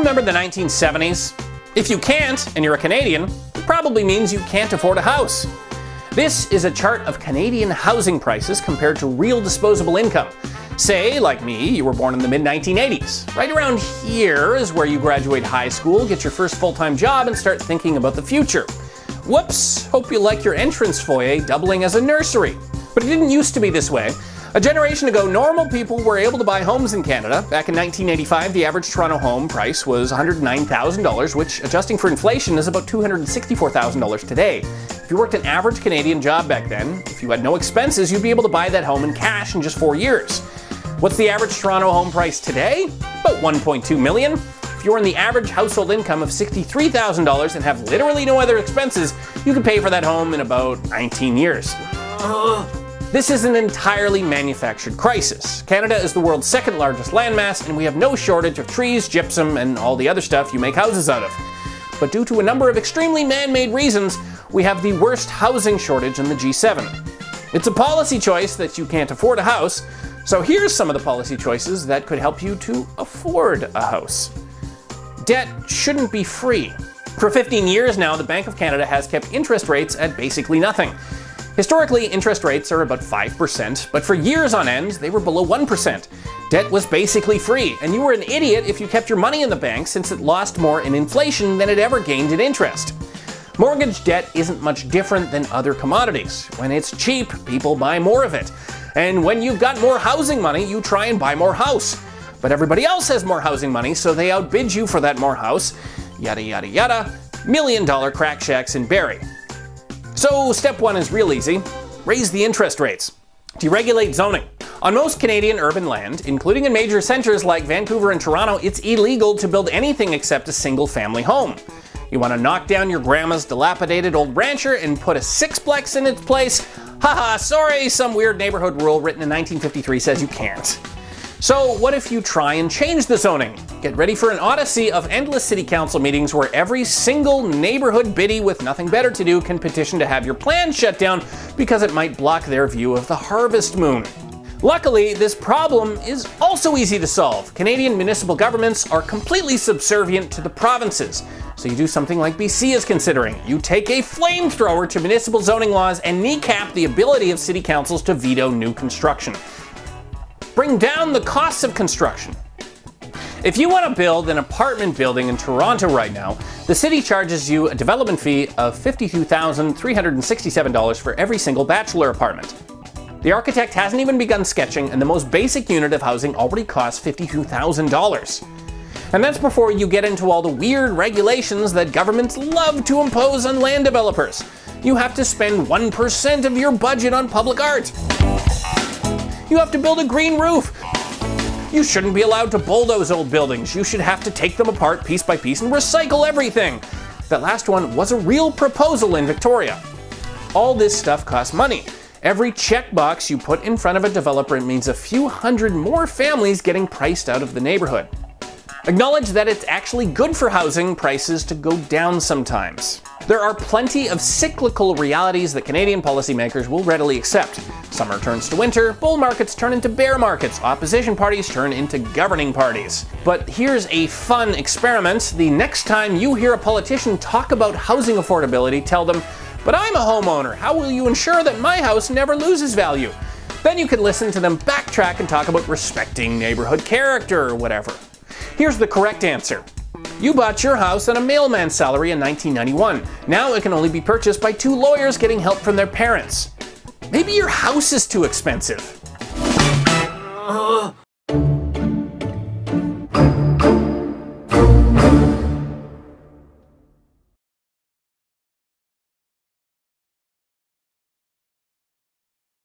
Remember the 1970s? If you can't, and you're a Canadian, it probably means you can't afford a house. This is a chart of Canadian housing prices compared to real disposable income. Say, like me, you were born in the mid-1980s. Right around here is where you graduate high school, get your first full-time job, and start thinking about the future. Whoops, hope you like your entrance foyer doubling as a nursery. But it didn't used to be this way. A generation ago, normal people were able to buy homes in Canada. Back in 1985, the average Toronto home price was $109,000, which, adjusting for inflation, is about $264,000 today. If you worked an average Canadian job back then, if you had no expenses, you'd be able to buy that home in cash in just 4 years. What's the average Toronto home price today? About $1.2 million. If you're in the average household income of $63,000 and have literally no other expenses, you could pay for that home in about 19 years. This is an entirely manufactured crisis. Canada is the world's second largest landmass, and we have no shortage of trees, gypsum, and all the other stuff you make houses out of. But due to a number of extremely man-made reasons, we have the worst housing shortage in the G7. It's a policy choice that you can't afford a house, so here's some of the policy choices that could help you to afford a house. Debt shouldn't be free. For 15 years now, the Bank of Canada has kept interest rates at basically nothing. Historically, interest rates are about 5%, but for years on end, they were below 1%. Debt was basically free, and you were an idiot if you kept your money in the bank since it lost more in inflation than it ever gained in interest. Mortgage debt isn't much different than other commodities. When it's cheap, people buy more of it. And when you've got more housing money, you try and buy more house. But everybody else has more housing money, so they outbid you for that more house. Yada yada yada. $1 million crack shacks in Barrie. So step one is real easy. Raise the interest rates. Deregulate zoning. On most Canadian urban land, including in major centres like Vancouver and Toronto, it's illegal to build anything except a single-family home. You want to knock down your grandma's dilapidated old rancher and put a sixplex in its place? Haha, sorry, some weird neighborhood rule written in 1953 says you can't. So what if you try and change the zoning? Get ready for an odyssey of endless city council meetings where every single neighborhood biddy with nothing better to do can petition to have your plan shut down because it might block their view of the harvest moon. Luckily, this problem is also easy to solve. Canadian municipal governments are completely subservient to the provinces. So you do something like BC is considering. You take a flamethrower to municipal zoning laws and kneecap the ability of city councils to veto new construction. Bring down the costs of construction. If you want to build an apartment building in Toronto right now, the city charges you a development fee of $52,367 for every single bachelor apartment. The architect hasn't even begun sketching, and the most basic unit of housing already costs $52,000. And that's before you get into all the weird regulations that governments love to impose on land developers. You have to spend 1% of your budget on public art. You have to build a green roof. You shouldn't be allowed to bulldoze old buildings. You should have to take them apart piece by piece and recycle everything. That last one was a real proposal in Victoria. All this stuff costs money. Every checkbox you put in front of a developer means a few hundred more families getting priced out of the neighborhood. Acknowledge that it's actually good for housing prices to go down sometimes. There are plenty of cyclical realities that Canadian policymakers will readily accept. Summer turns to winter, bull markets turn into bear markets, opposition parties turn into governing parties. But here's a fun experiment. The next time you hear a politician talk about housing affordability, tell them, "But I'm a homeowner. How will you ensure that my house never loses value?" Then you can listen to them backtrack and talk about respecting neighborhood character or whatever. Here's the correct answer. You bought your house on a mailman's salary in 1991. Now it can only be purchased by 2 lawyers getting help from their parents. Maybe your house is too expensive.